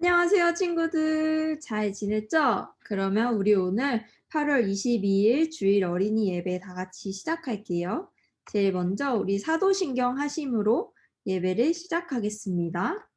안녕하세요, 친구들. 잘 지냈죠? 그러면 우리 오늘 8월 22일 주일 어린이 예배 다 같이 시작할게요. 제일 먼저 우리 사도신경 하심으로 예배를 시작하겠습니다.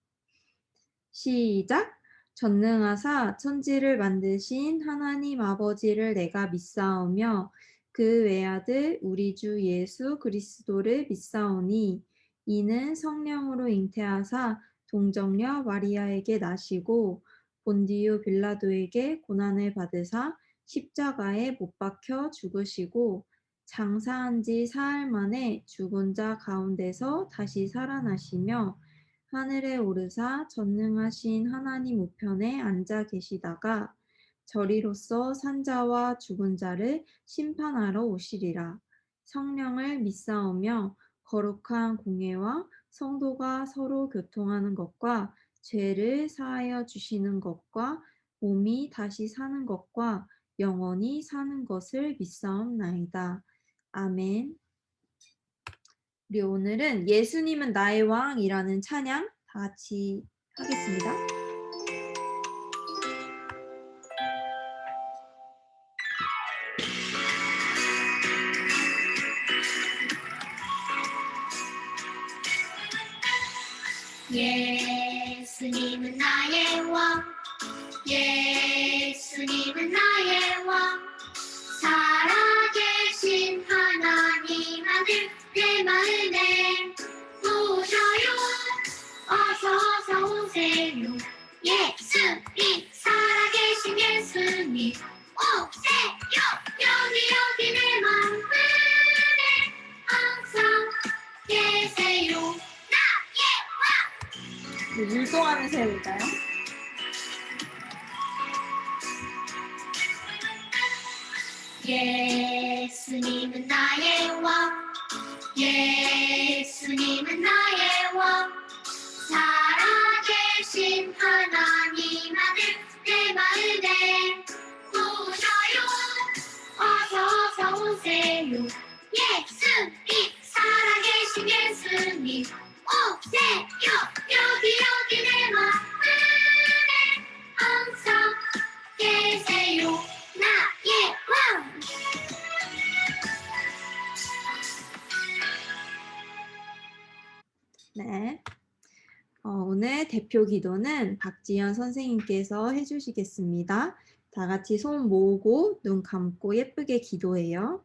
시작! 전능하사 천지를 만드신 하나님 아버지를 내가 믿사오며 그 외아들 우리 주 예수 그리스도를 믿사오니 이는 성령으로 잉태하사 동정녀 마리아에게 나시고 본디오 빌라도에게 고난을 받으사 십자가에 못 박혀 죽으시고 장사한 지 사흘 만에 죽은 자 가운데서 다시 살아나시며 하늘에 오르사 전능하신 하나님 우편에 앉아 계시다가 저리로서 산자와 죽은 자를 심판하러 오시리라. 성령을 믿사오며 거룩한 공예와 성도가 서로 교통하는 것과 죄를 사하여 주시는 것과 몸이 다시 사는 것과 영원히 사는 것을 믿사옵나이다. 아멘. 우리 오늘은 예수님은 나의 왕이라는 찬양 다 같이 하겠습니다. 예수님은 나의 왕, 예수님은 나의 왕, 살아계신 하나님 아들 내 마음에 오셔요, 어서 오세요. 예수님, 살아계신 예수님 오세요. 여기 내 마음에 항상 계세요. 나의 왕. 율동하면서 해볼까요? 예수님은 나의 왕, 예수님은 나의 왕, 살아계신 하나님 아들 내 마음에 오셔요, 어서 오세요. 예수님, 살아계신 예수님 오세요. 여기 내 마음에 항상 계세요. 나의 왕. 네. 오늘 대표 기도는 박지연 선생님께서 해주시겠습니다. 다 같이 손 모으고 눈 감고 예쁘게 기도해요.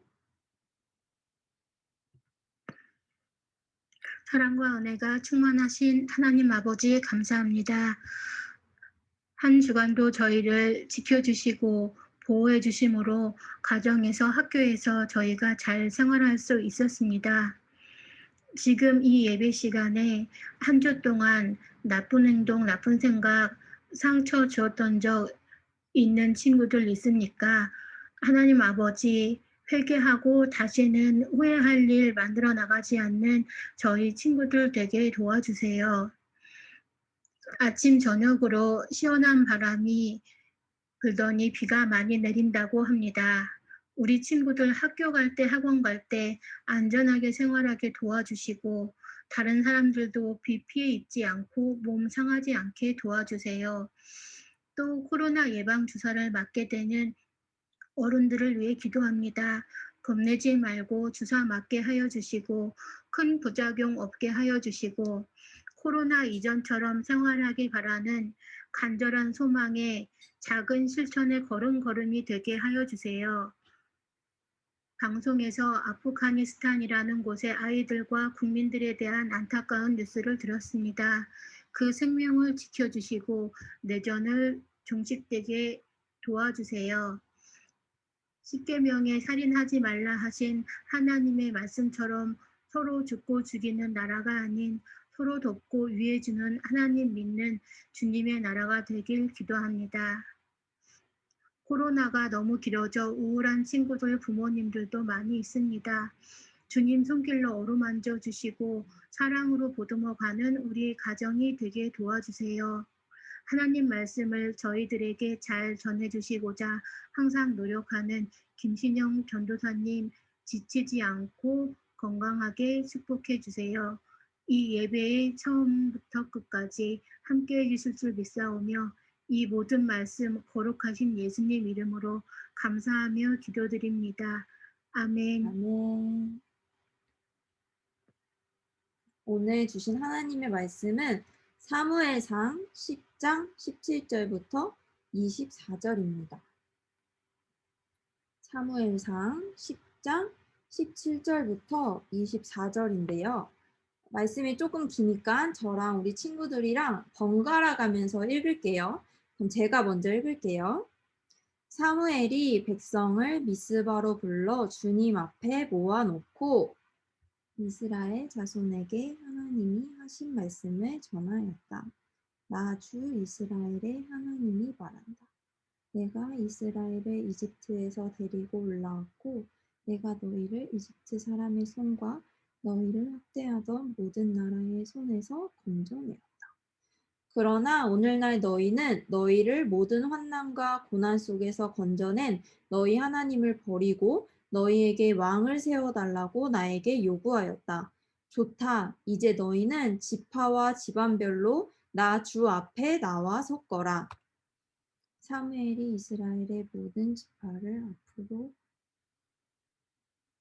사랑과 은혜가 충만하신 하나님 아버지 감사합니다. 한 주간도 저희를 지켜주시고 보호해 주심으로 가정에서 학교에서 저희가 잘 생활할 수 있었습니다. 지금 이 예배 시간에 한 주 동안 나쁜 행동, 나쁜 생각, 상처 주었던 적 있는 친구들 있습니까? 하나님 아버지, 회개하고 다시는 후회할 일 만들어 나가지 않는 저희 친구들 되게 도와주세요. 아침 저녁으로 시원한 바람이 불더니 비가 많이 내린다고 합니다. 우리 친구들 학교 갈 때, 학원 갈 때 안전하게 생활하게 도와주시고 다른 사람들도 비 피해 입지 않고 몸 상하지 않게 도와주세요. 또 코로나 예방 주사를 맞게 되는 어른들을 위해 기도합니다. 겁내지 말고 주사 맞게 하여 주시고 큰 부작용 없게 하여 주시고 코로나 이전처럼 생활하기 바라는 간절한 소망에 작은 실천의 걸음걸음이 되게 하여 주세요. 방송에서 아프가니스탄이라는 곳의 아이들과 국민들에 대한 안타까운 뉴스를 들었습니다. 그 생명을 지켜주시고 내전을 종식되게 도와주세요. 십계명에 살인하지 말라 하신 하나님의 말씀처럼 서로 죽고 죽이는 나라가 아닌 서로 돕고 위해주는 하나님 믿는 주님의 나라가 되길 기도합니다. 코로나가 너무 길어져 우울한 친구들 부모님들도 많이 있습니다. 주님 손길로 어루만져 주시고 사랑으로 보듬어가는 우리 가정이 되게 도와주세요. 하나님 말씀을 저희들에게 잘 전해주시고자 항상 노력하는 김신영 전도사님 지치지 않고 건강하게 축복해 주세요. 이 예배에 처음부터 끝까지 함께해 주실 줄 믿사오며 이 모든 말씀 거룩하신 예수님 이름으로 감사하며 기도드립니다. 아멘. 아멘. 오늘 주신 하나님의 말씀은 사무엘상 10장 17절부터 24절입니다. 사무엘상 10장 17절부터 24절인데요. 말씀이 조금 기니까 저랑 우리 친구들이랑 번갈아 가면서 읽을게요. 그럼 제가 먼저 읽을게요. 사무엘이 백성을 미스바로 불러 주님 앞에 모아놓고 이스라엘 자손에게 하나님이 하신 말씀을 전하였다. 나 주 이스라엘의 하나님이 말한다. 내가 이스라엘을 이집트에서 데리고 올라왔고 내가 너희를 이집트 사람의 손과 너희를 학대하던 모든 나라의 손에서 건져내었다. 그러나 오늘날 너희는 너희를 모든 환난과 고난 속에서 건져낸 너희 하나님을 버리고 너희에게 왕을 세워달라고 나에게 요구하였다. 좋다. 이제 너희는 지파와 집안별로 나 주 앞에 나와 섰거라. 사무엘이 이스라엘의 모든 지파를 앞으로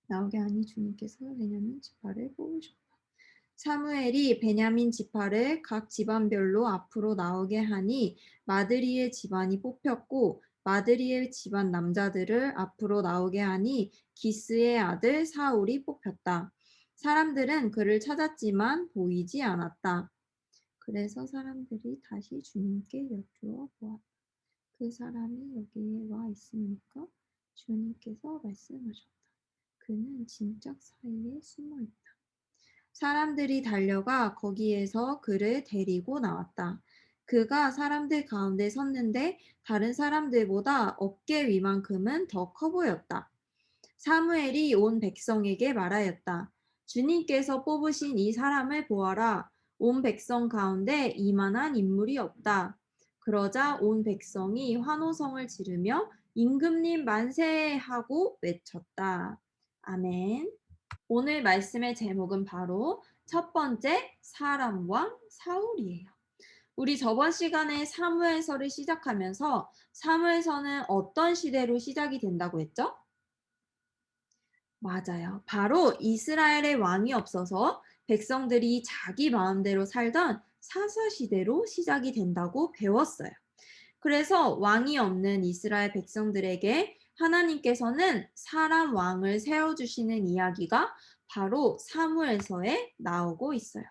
나오게 하니 주님께서 베냐민 지파를 뽑으셨다. 사무엘이 베냐민 지파를 각 집안별로 앞으로 나오게 하니 마드리의 집안이 뽑혔고 마드리의 집안 남자들을 앞으로 나오게 하니 기스의 아들 사울이 뽑혔다. 사람들은 그를 찾았지만 보이지 않았다. 그래서 사람들이 다시 주님께 여쭈어 보았다. 그 사람이 여기에 와 있습니까? 주님께서 말씀하셨다. 그는 진작 사이에 숨어 있다. 사람들이 달려가 거기에서 그를 데리고 나왔다. 그가 사람들 가운데 섰는데 다른 사람들보다 어깨 위만큼은 더 커 보였다. 사무엘이 온 백성에게 말하였다. 주님께서 뽑으신 이 사람을 보아라. 온 백성 가운데 이만한 인물이 없다. 그러자 온 백성이 환호성을 지르며 임금님 만세 하고 외쳤다. 아멘. 오늘 말씀의 제목은 바로 첫 번째 사람 왕 사울이에요. 우리 저번 시간에 사무엘서를 시작하면서 사무엘서는 어떤 시대로 시작이 된다고 했죠? 맞아요. 바로 이스라엘의 왕이 없어서 백성들이 자기 마음대로 살던 사사시대로 시작이 된다고 배웠어요. 그래서 왕이 없는 이스라엘 백성들에게 하나님께서는 사람 왕을 세워주시는 이야기가 바로 사무엘서에 나오고 있어요.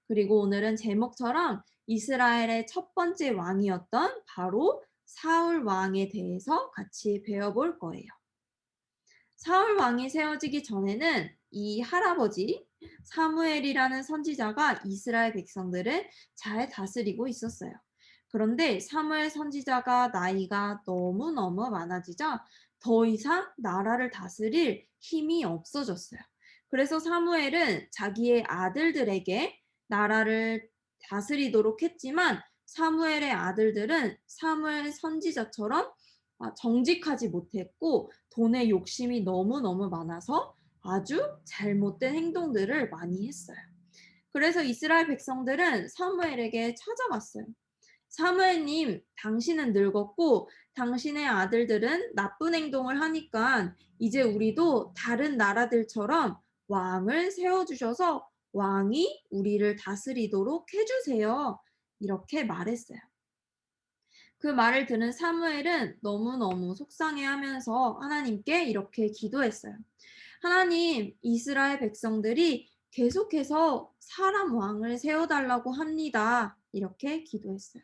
그리고 오늘은 제목처럼 이스라엘의 첫 번째 왕이었던 바로 사울 왕에 대해서 같이 배워볼 거예요. 사울 왕이 세워지기 전에는 이 할아버지 사무엘이라는 선지자가 이스라엘 백성들을 잘 다스리고 있었어요. 그런데 사무엘 선지자가 나이가 너무너무 많아지자 더 이상 나라를 다스릴 힘이 없어졌어요. 그래서 사무엘은 자기의 아들들에게 나라를 다스리도록 했지만 사무엘의 아들들은 사무엘 선지자처럼 정직하지 못했고 돈에 욕심이 너무너무 많아서 아주 잘못된 행동들을 많이 했어요. 그래서 이스라엘 백성들은 사무엘에게 찾아갔어요. 사무엘님, 당신은 늙었고 당신의 아들들은 나쁜 행동을 하니까 이제 우리도 다른 나라들처럼 왕을 세워주셔서 왕이 우리를 다스리도록 해주세요. 이렇게 말했어요. 그 말을 들은 사무엘은 너무너무 속상해하면서 하나님께 이렇게 기도했어요. 하나님, 이스라엘 백성들이 계속해서 사람 왕을 세워달라고 합니다. 이렇게 기도했어요.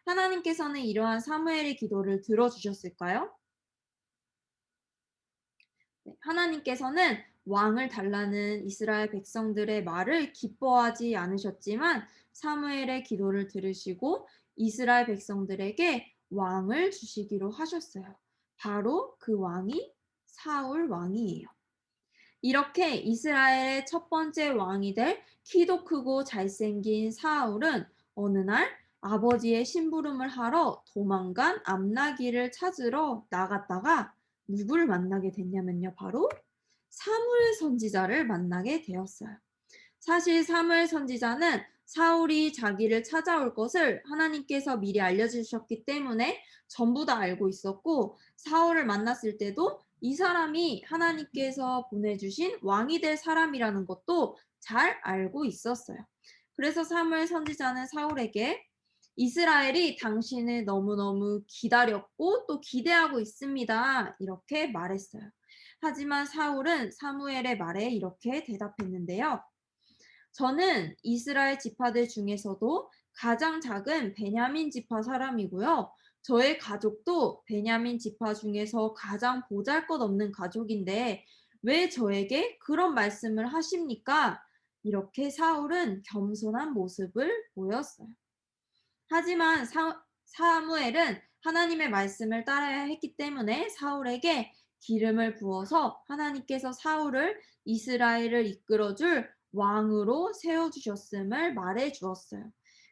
하나님께서는 이러한 사무엘의 기도를 들어주셨을까요? 네, 하나님께서는 왕을 달라는 이스라엘 백성들의 말을 기뻐하지 않으셨지만 사무엘의 기도를 들으시고 이스라엘 백성들에게 왕을 주시기로 하셨어요. 바로 그 왕이 사울 왕이에요. 이렇게 이스라엘의 첫 번째 왕이 될 키도 크고 잘생긴 사울은 어느 날 아버지의 심부름을 하러 도망간 암나기를 찾으러 나갔다가 누굴 만나게 됐냐면요. 바로 사무엘 선지자를 만나게 되었어요. 사실 사무엘 선지자는 사울이 자기를 찾아올 것을 하나님께서 미리 알려주셨기 때문에 전부 다 알고 있었고, 사울을 만났을 때도 이 사람이 하나님께서 보내주신 왕이 될 사람이라는 것도 잘 알고 있었어요. 그래서 사무엘 선지자는 사울에게 이스라엘이 당신을 너무너무 기다렸고 또 기대하고 있습니다, 이렇게 말했어요. 하지만 사울은 사무엘의 말에 이렇게 대답했는데요. 저는 이스라엘 지파들 중에서도 가장 작은 베냐민 지파 사람이고요. 저의 가족도 베냐민 지파 중에서 가장 보잘것없는 가족인데 왜 저에게 그런 말씀을 하십니까? 이렇게 사울은 겸손한 모습을 보였어요. 하지만 사무엘은 하나님의 말씀을 따라야 했기 때문에 사울에게 기름을 부어서 하나님께서 사울을 이스라엘을 이끌어줄 왕으로 세워주셨음을 말해 주었어요.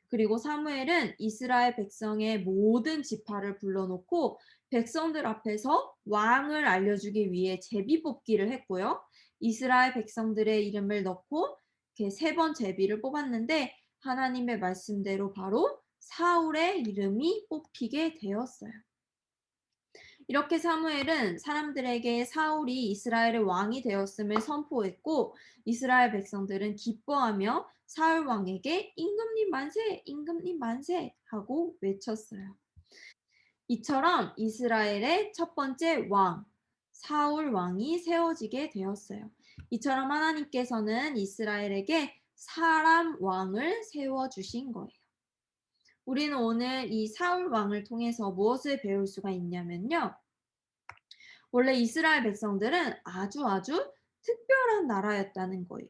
그리고 사무엘은 이스라엘 백성의 모든 지파를 불러놓고 백성들 앞에서 왕을 알려주기 위해 제비뽑기를 했고요. 이스라엘 백성들의 이름을 넣고 이렇게 3번 제비를 뽑았는데 하나님의 말씀대로 바로 사울의 이름이 뽑히게 되었어요. 이렇게 사무엘은 사람들에게 사울이 이스라엘의 왕이 되었음을 선포했고, 이스라엘 백성들은 기뻐하며 사울 왕에게 임금님 만세, 임금님 만세 하고 외쳤어요. 이처럼 이스라엘의 첫 번째 왕, 사울 왕이 세워지게 되었어요. 이처럼 하나님께서는 이스라엘에게 사람 왕을 세워주신 거예요. 우리는 오늘 이 사울 왕을 통해서 무엇을 배울 수가 있냐면요. 원래 이스라엘 백성들은 아주 특별한 나라였다는 거예요.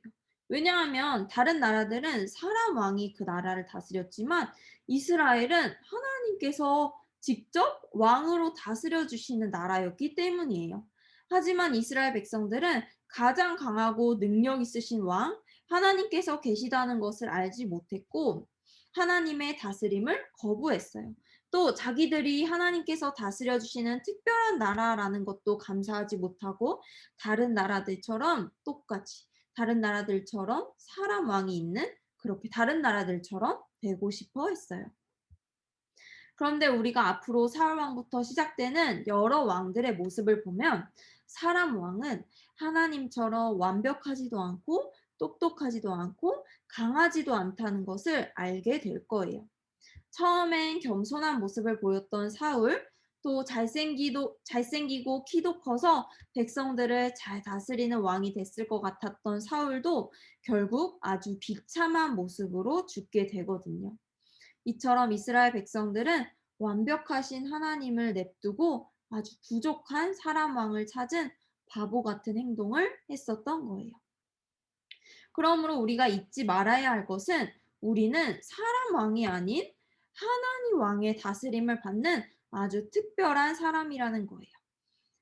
왜냐하면 다른 나라들은 사람 왕이 그 나라를 다스렸지만 이스라엘은 하나님께서 직접 왕으로 다스려 주시는 나라였기 때문이에요. 하지만 이스라엘 백성들은 가장 강하고 능력 있으신 왕, 하나님께서 계시다는 것을 알지 못했고 하나님의 다스림을 거부했어요. 또 자기들이 하나님께서 다스려 주시는 특별한 나라라는 것도 감사하지 못하고 다른 나라들처럼 똑같이 다른 나라들처럼 사람 왕이 있는 그렇게 다른 나라들처럼 되고 싶어 했어요. 그런데 우리가 앞으로 사울 왕부터 시작되는 여러 왕들의 모습을 보면 사람 왕은 하나님처럼 완벽하지도 않고 똑똑하지도 않고 강하지도 않다는 것을 알게 될 거예요. 처음엔 겸손한 모습을 보였던 사울, 또 잘생기고 키도 커서 백성들을 잘 다스리는 왕이 됐을 것 같았던 사울도 결국 아주 비참한 모습으로 죽게 되거든요. 이처럼 이스라엘 백성들은 완벽하신 하나님을 냅두고 아주 부족한 사람 왕을 찾은 바보 같은 행동을 했었던 거예요. 그러므로 우리가 잊지 말아야 할 것은 우리는 사람 왕이 아닌 하나님 왕의 다스림을 받는 아주 특별한 사람이라는 거예요.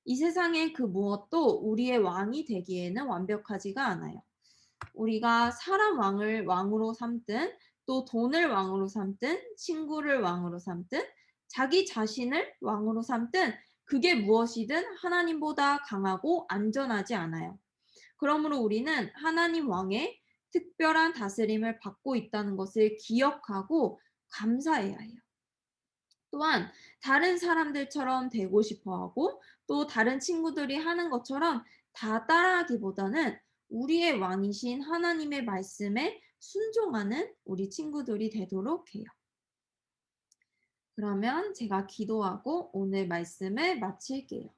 이 세상의 그 무엇도 우리의 왕이 되기에는 완벽하지가 않아요. 우리가 사람 왕을 왕으로 삼든 또 돈을 왕으로 삼든 친구를 왕으로 삼든 자기 자신을 왕으로 삼든 그게 무엇이든 하나님보다 강하고 안전하지 않아요. 그러므로 우리는 하나님 왕의 특별한 다스림을 받고 있다는 것을 기억하고 감사해야 해요. 또한 다른 사람들처럼 되고 싶어 하고 또 다른 친구들이 하는 것처럼 다 따라하기보다는 우리의 왕이신 하나님의 말씀에 순종하는 우리 친구들이 되도록 해요. 그러면 제가 기도하고 오늘 말씀을 마칠게요.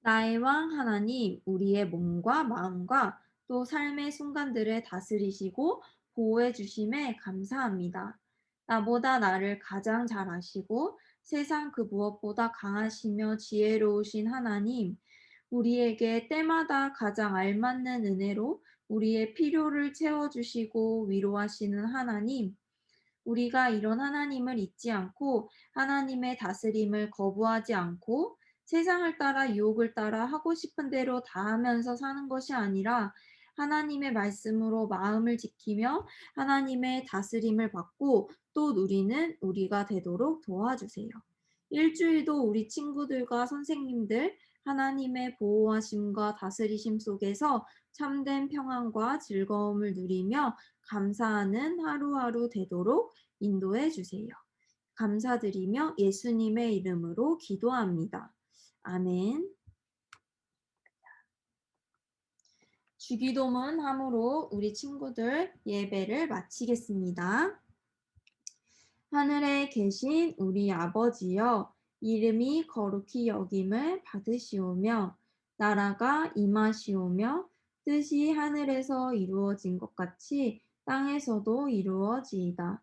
나의 왕 하나님, 우리의 몸과 마음과 또 삶의 순간들을 다스리시고 보호해 주심에 감사합니다. 나보다 나를 가장 잘 아시고 세상 그 무엇보다 강하시며 지혜로우신 하나님, 우리에게 때마다 가장 알맞는 은혜로 우리의 필요를 채워주시고 위로하시는 하나님, 우리가 이런 하나님을 잊지 않고 하나님의 다스림을 거부하지 않고 세상을 따라 유혹을 따라 하고 싶은 대로 다 하면서 사는 것이 아니라 하나님의 말씀으로 마음을 지키며 하나님의 다스림을 받고 또 누리는 우리가 되도록 도와주세요. 일주일도 우리 친구들과 선생님들 하나님의 보호하심과 다스리심 속에서 참된 평안과 즐거움을 누리며 감사하는 하루하루 되도록 인도해 주세요. 감사드리며 예수님의 이름으로 기도합니다. 아멘. 주기도문 함으로 우리 친구들 예배를 마치겠습니다. 하늘에 계신 우리 아버지여, 이름이 거룩히 여김을 받으시오며, 나라가 임하시오며, 뜻이 하늘에서 이루어진 것 같이 땅에서도 이루어지이다.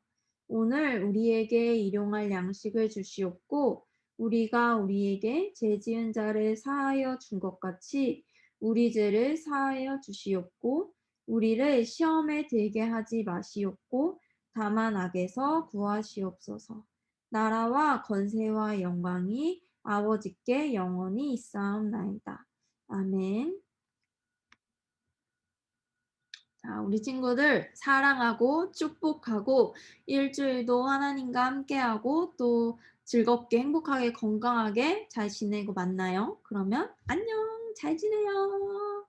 오늘 우리에게 일용할 양식을 주시옵고, 우리가 우리에게 죄 지은 자를 사하여 준 것 같이 우리 죄를 사하여 주시옵고, 우리를 시험에 들게 하지 마시옵고, 다만 악에서 구하시옵소서. 나라와 권세와 영광이 아버지께 영원히 있사옵나이다. 아멘. 자, 우리 친구들 사랑하고 축복하고 일주일도 하나님과 함께하고 또 즐겁게 행복하게 건강하게 잘 지내고 만나요. 그러면 안녕. 잘 지내요.